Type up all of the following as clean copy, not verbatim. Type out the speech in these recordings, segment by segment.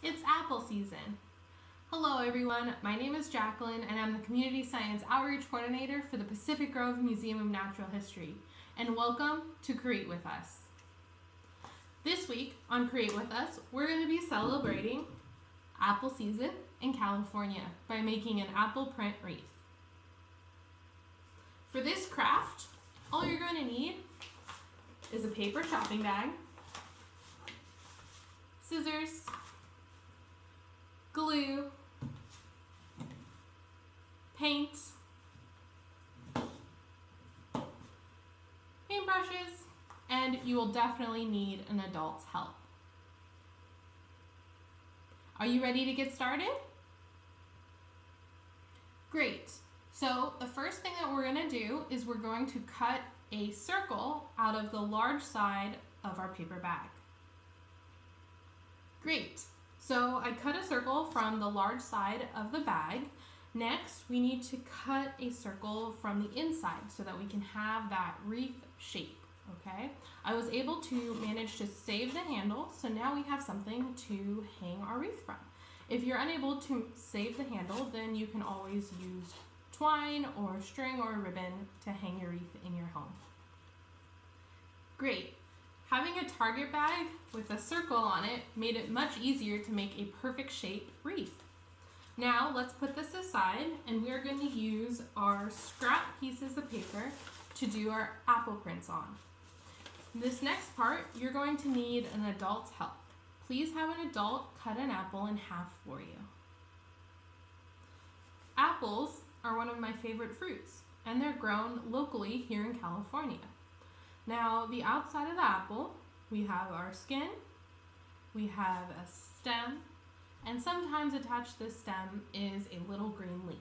It's apple season. Hello everyone, my name is Jacqueline and I'm the Community Science Outreach Coordinator for the Pacific Grove Museum of Natural History. And welcome to Create With Us. This week on Create With Us, we're going to be celebrating apple season in California by making an apple print wreath. For this craft, all you're going to need is a paper shopping bag, scissors, glue, paint, paintbrushes, and you will definitely need an adult's help. Are you ready to get started? Great. So the first thing that we're going to do is we're going to cut a circle out of the large side of our paper bag. Great. So I cut a circle from the large side of the bag. Next, we need to cut a circle from the inside so that we can have that wreath shape, okay? I was able to manage to save the handle, so now we have something to hang our wreath from. If you're unable to save the handle, then you can always use twine or string or ribbon to hang your wreath in your home. Great. Having a target bag with a circle on it made it much easier to make a perfect shaped wreath. Now let's put this aside and we're going to use our scrap pieces of paper to do our apple prints on. This next part, you're going to need an adult's help. Please have an adult cut an apple in half for you. Apples are one of my favorite fruits and they're grown locally here in California. Now, the outside of the apple, we have our skin, we have a stem, and sometimes attached to the stem is a little green leaf.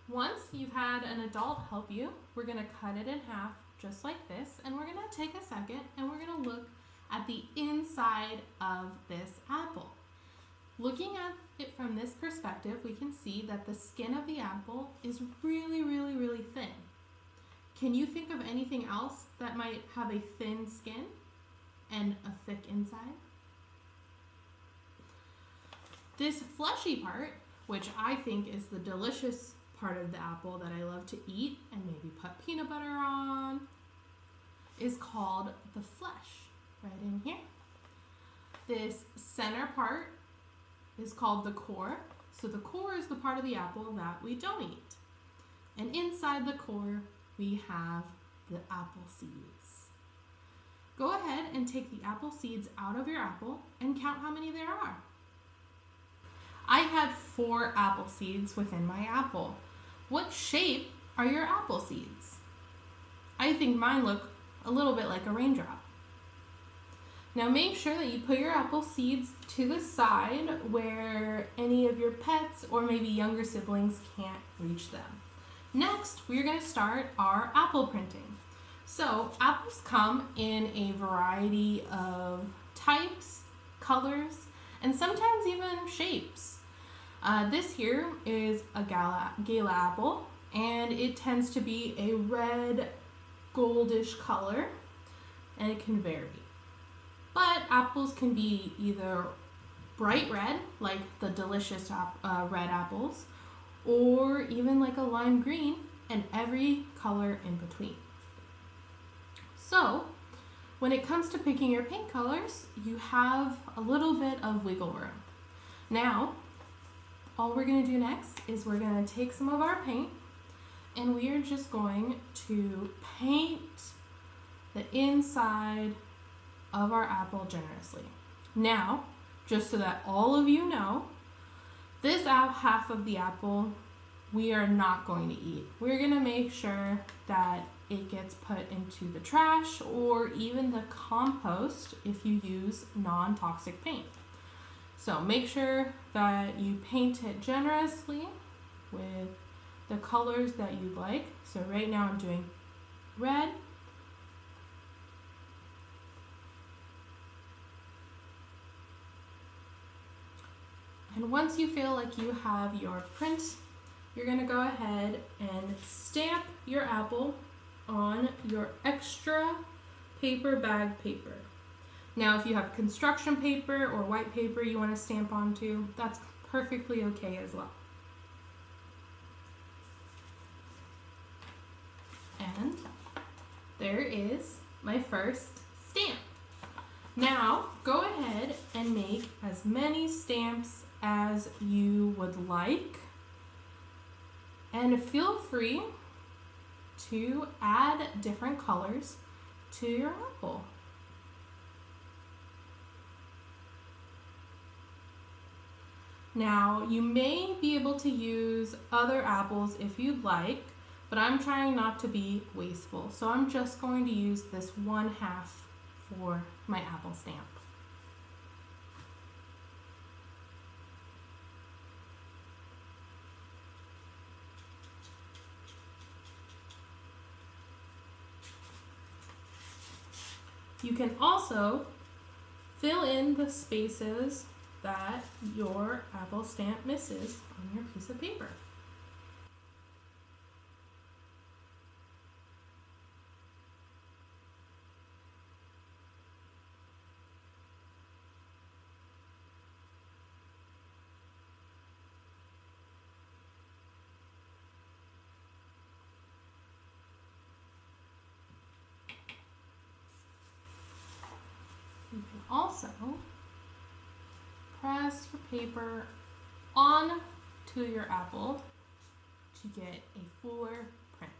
Once you've had an adult help you, we're going to cut it in half just like this, and we're going to take a second and we're going to look at the inside of this apple. Looking at it from this perspective, we can see that the skin of the apple is really thin. Can you think of anything else that might have a thin skin and a thick inside? This fleshy part, which I think is the delicious part of the apple that I love to eat and maybe put peanut butter on, is called the flesh, right in here. This center part is called the core. So the core is the part of the apple that we don't eat. And inside the core, we have the apple seeds. Go ahead and take the apple seeds out of your apple and count how many there are. I had 4 apple seeds within my apple. What shape are your apple seeds? I think mine look a little bit like a raindrop. Now make sure that you put your apple seeds to the side where any of your pets or maybe younger siblings can't reach them. Next, we're going to start our apple printing. So apples come in a variety of types, colors, and sometimes even shapes. This here is a gala apple, and it tends to be a red, goldish color, and it can vary. But apples can be either bright red, like the delicious red apples, or even like a lime green, and every color in between. So, when it comes to picking your paint colors, you have a little bit of wiggle room. Now, all we're going to do next is we're going to take some of our paint and we are just going to paint the inside of our apple generously. Now, just so that all of you know, this half of the apple we are not going to eat. We're going to make sure that it gets put into the trash or even the compost if you use non-toxic paint. So make sure that you paint it generously with the colors that you like. So right now I'm doing red, and once you feel like you have your print, you're going to go ahead and stamp your apple on your extra paper bag paper. Now, if you have construction paper or white paper you want to stamp onto, that's perfectly okay as well. And there is my first stamp. Now, go ahead and make as many stamps as you would like. And feel free to add different colors to your apple. Now, you may be able to use other apples if you'd like, but I'm trying not to be wasteful. So I'm just going to use this 1/2 for my apple stamp. You can also fill in the spaces that your apple stamp misses on your piece of paper. You can also press your paper on to your apple to get a fuller print.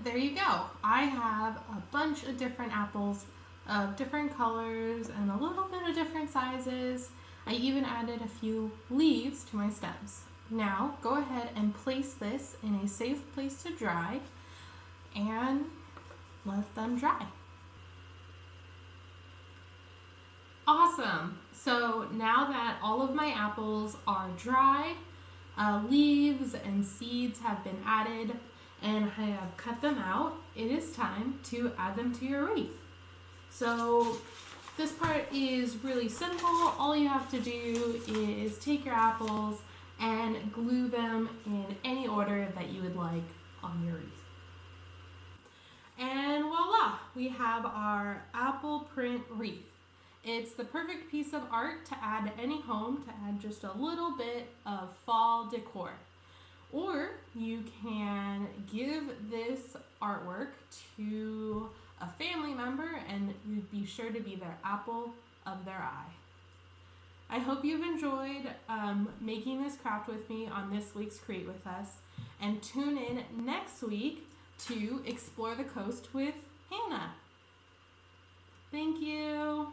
There you go. I have a bunch of different apples of different colors and a little bit of different sizes. I even added a few leaves to my stems. Now go ahead and place this in a safe place to dry and let them dry. Awesome. So now that all of my apples are dry, leaves and seeds have been added, and I have cut them out, it is time to add them to your wreath. So this part is really simple. All you have to do is take your apples and glue them in any order that you would like on your wreath. And voila, we have our apple print wreath. It's the perfect piece of art to add to any home, to add just a little bit of fall decor. Or you can give this artwork to a family member and you'd be sure to be their apple of their eye. I hope you've enjoyed making this craft with me on this week's Create With Us, and tune in next week to explore the coast with Hannah. Thank you.